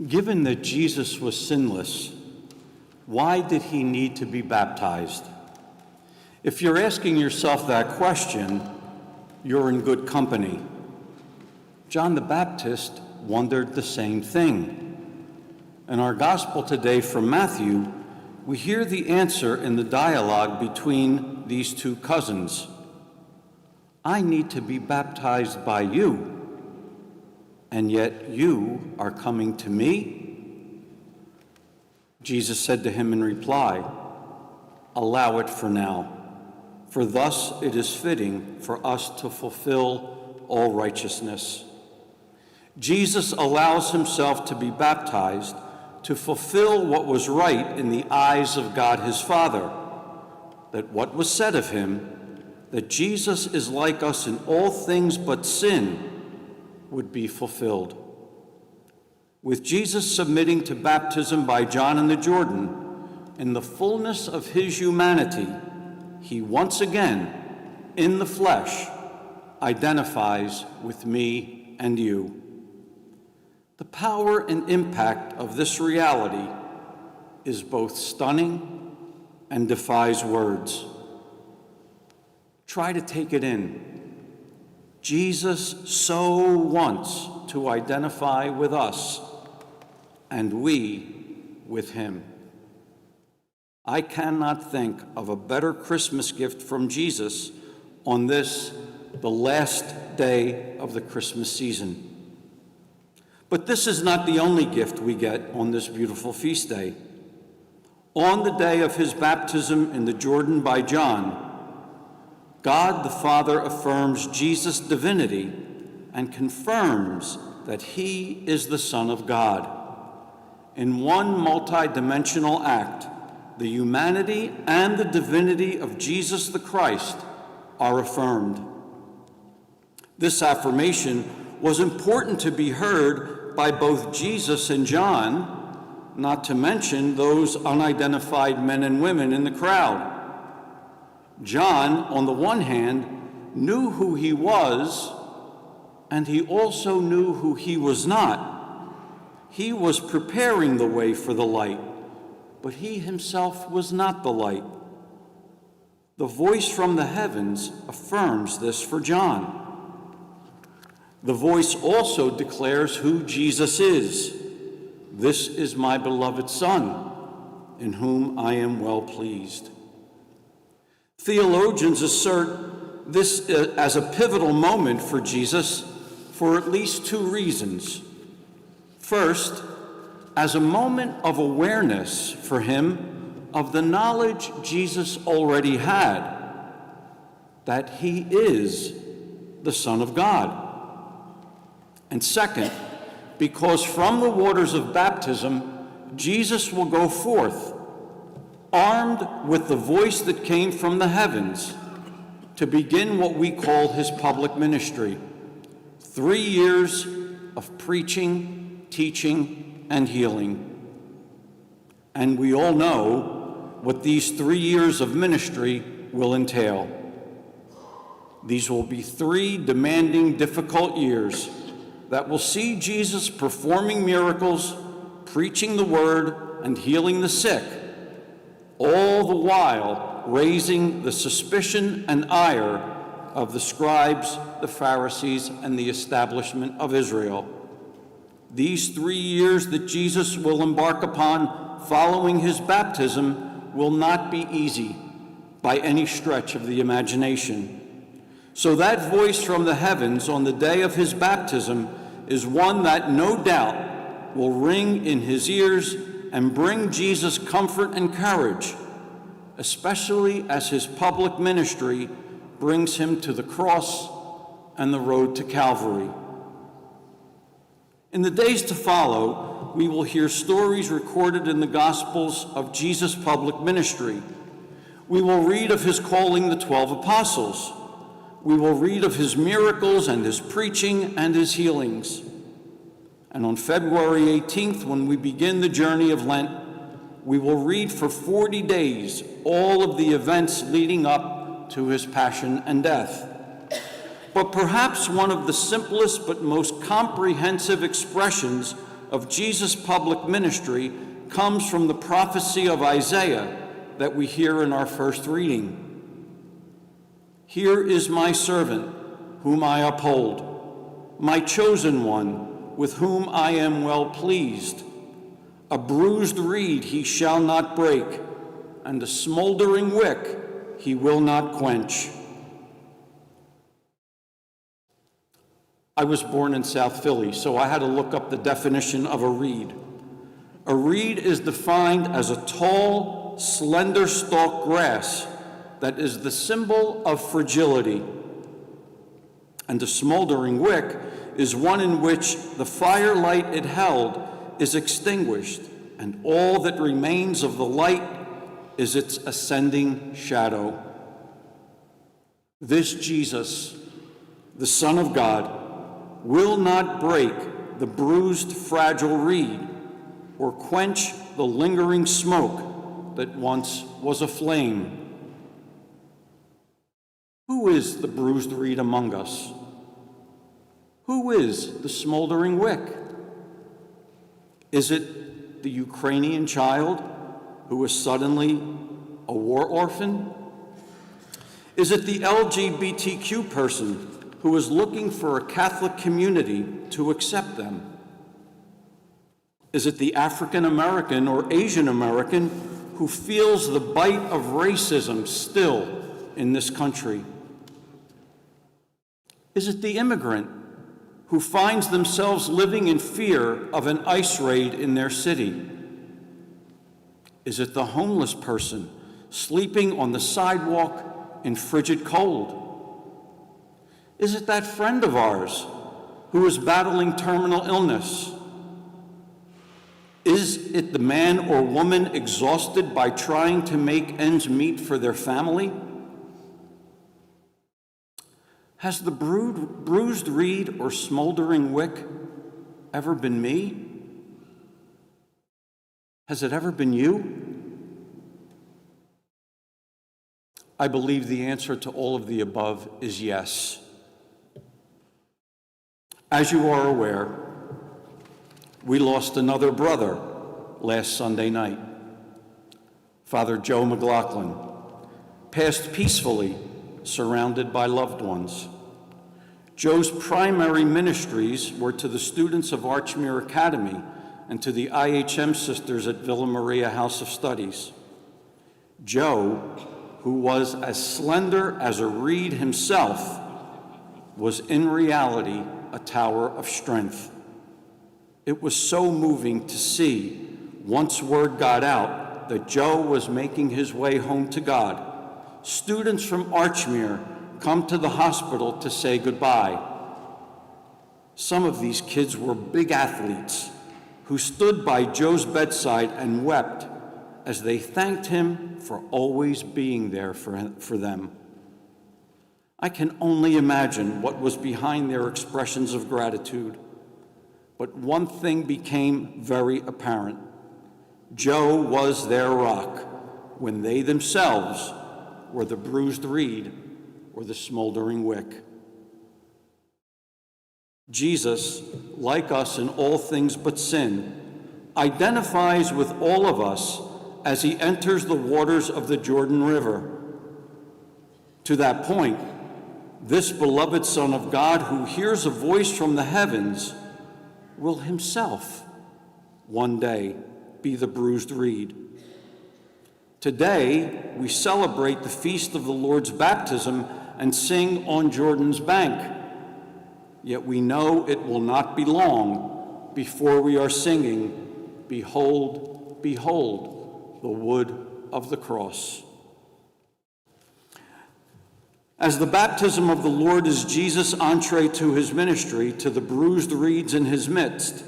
Given that Jesus was sinless, why did he need to be baptized? If you're asking yourself that question, you're in good company. John the Baptist wondered the same thing. In our gospel today from Matthew, we hear the answer in the dialogue between these two cousins. I need to be baptized by you, and yet you are coming to me? Jesus said to him in reply, allow it for now, for thus it is fitting for us to fulfill all righteousness. Jesus allows himself to be baptized to fulfill what was right in the eyes of God his Father, that what was said of him, that Jesus is like us in all things but sin, would be fulfilled. With Jesus submitting to baptism by John in the Jordan, in the fullness of his humanity, he once again, in the flesh, identifies with me and you. The power and impact of this reality is both stunning and defies words. Try to take it in. Jesus so wants to identify with us, and we with him. I cannot think of a better Christmas gift from Jesus on this, the last day of the Christmas season. But this is not the only gift we get on this beautiful feast day. On the day of his baptism in the Jordan by John, God the Father affirms Jesus' divinity and confirms that he is the Son of God. In one multi-dimensional act, the humanity and the divinity of Jesus the Christ are affirmed. This affirmation was important to be heard by both Jesus and John, not to mention those unidentified men and women in the crowd. John, on the one hand, knew who he was, and he also knew who he was not. He was preparing the way for the light, but he himself was not the light. The voice from the heavens affirms this for John. The voice also declares who Jesus is. This is my beloved Son, in whom I am well pleased. Theologians assert this as a pivotal moment for Jesus for at least two reasons. First, as a moment of awareness for him of the knowledge Jesus already had, that he is the Son of God. And second, because from the waters of baptism, Jesus will go forth, armed with the voice that came from the heavens, to begin what we call his public ministry. 3 years of preaching, teaching, and healing. And we all know what these 3 years of ministry will entail. These will be 3 demanding, difficult years that will see Jesus performing miracles, preaching the word, and healing the sick, all the while raising the suspicion and ire of the scribes, the Pharisees, and the establishment of Israel. These 3 years that Jesus will embark upon following his baptism will not be easy by any stretch of the imagination. So that voice from the heavens on the day of his baptism is one that no doubt will ring in his ears and bring Jesus comfort and courage, especially as his public ministry brings him to the cross and the road to Calvary. In the days to follow, we will hear stories recorded in the Gospels of Jesus' public ministry. We will read of his calling the 12 apostles. We will read of his miracles and his preaching and his healings. And on February 18th, when we begin the journey of Lent, we will read for 40 days all of the events leading up to his passion and death. But perhaps one of the simplest but most comprehensive expressions of Jesus' public ministry comes from the prophecy of Isaiah that we hear in our first reading. Here is my servant, whom I uphold, my chosen one, with whom I am well pleased. A bruised reed he shall not break, and a smoldering wick he will not quench. I was born in South Philly, so I had to look up the definition of a reed. A reed is defined as a tall, slender stalk grass that is the symbol of fragility. And a smoldering wick is one in which the firelight it held is extinguished, and all that remains of the light is its ascending shadow. This Jesus, the Son of God, will not break the bruised, fragile reed or quench the lingering smoke that once was a flame. Who is the bruised reed among us? Who is the smoldering wick? Is it the Ukrainian child who is suddenly a war orphan? Is it the LGBTQ person who is looking for a Catholic community to accept them? Is it the African American or Asian American who feels the bite of racism still in this country? Is it the immigrant who finds themselves living in fear of an ICE raid in their city? Is it the homeless person sleeping on the sidewalk in frigid cold? Is it that friend of ours who is battling terminal illness? Is it the man or woman exhausted by trying to make ends meet for their family? Has the bruised reed or smoldering wick ever been me? Has it ever been you? I believe the answer to all of the above is yes. As you are aware, we lost another brother last Sunday night. Father Joe McLaughlin passed peacefully, surrounded by loved ones. Joe's primary ministries were to the students of Archmere Academy and to the IHM sisters at Villa Maria House of Studies. Joe, who was as slender as a reed himself, was in reality a tower of strength. It was so moving to see, once word got out that Joe was making his way home to God, students from Archmere come to the hospital to say goodbye. Some of these kids were big athletes who stood by Joe's bedside and wept as they thanked him for always being there for them. I can only imagine what was behind their expressions of gratitude. But one thing became very apparent. Joe was their rock when they themselves were the bruised reed or the smoldering wick. Jesus, like us in all things but sin, identifies with all of us as he enters the waters of the Jordan River. To that point, this beloved Son of God, who hears a voice from the heavens, will himself one day be the bruised reed. Today, we celebrate the feast of the Lord's baptism and sing on Jordan's bank. Yet we know it will not be long before we are singing, "Behold, behold, the wood of the cross." As the baptism of the Lord is Jesus' entree to his ministry, to the bruised reeds in his midst,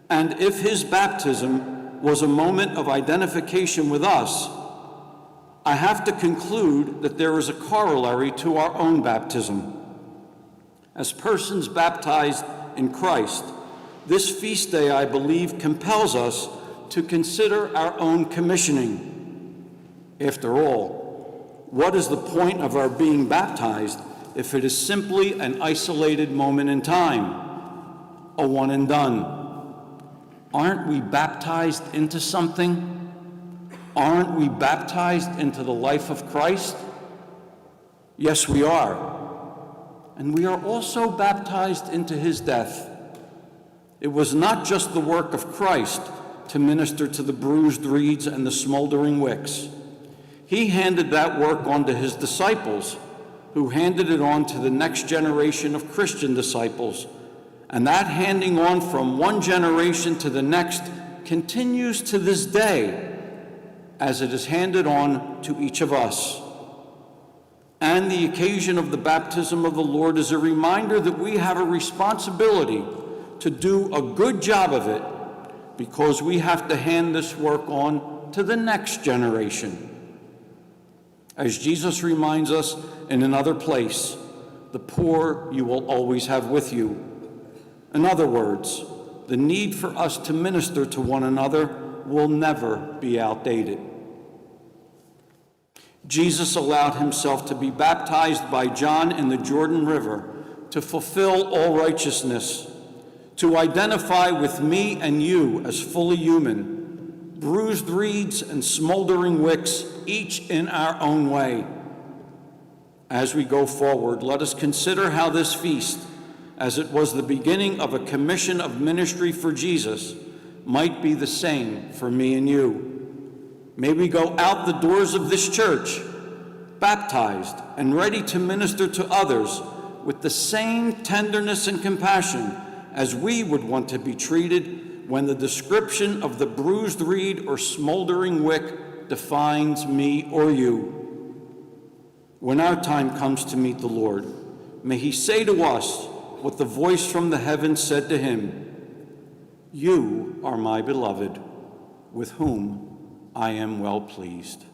and if his baptism was a moment of identification with us, I have to conclude that there is a corollary to our own baptism. As persons baptized in Christ, this feast day, I believe, compels us to consider our own commissioning. After all, what is the point of our being baptized if it is simply an isolated moment in time, a one and done? Aren't we baptized into something? Aren't we baptized into the life of Christ? Yes, we are. And we are also baptized into his death. It was not just the work of Christ to minister to the bruised reeds and the smoldering wicks. He handed that work on to his disciples, who handed it on to the next generation of Christian disciples. And that handing on from one generation to the next continues to this day, as it is handed on to each of us. And the occasion of the baptism of the Lord is a reminder that we have a responsibility to do a good job of it, because we have to hand this work on to the next generation. As Jesus reminds us in another place, the poor you will always have with you. In other words, the need for us to minister to one another will never be outdated. Jesus allowed himself to be baptized by John in the Jordan River to fulfill all righteousness, to identify with me and you as fully human, bruised reeds and smoldering wicks, each in our own way. As we go forward, let us consider how this feast, as it was the beginning of a commission of ministry for Jesus, might be the same for me and you. May we go out the doors of this church, baptized and ready to minister to others with the same tenderness and compassion as we would want to be treated when the description of the bruised reed or smoldering wick defines me or you. When our time comes to meet the Lord, may he say to us what the voice from the heavens said to him, "You are my beloved, with whom I am well pleased."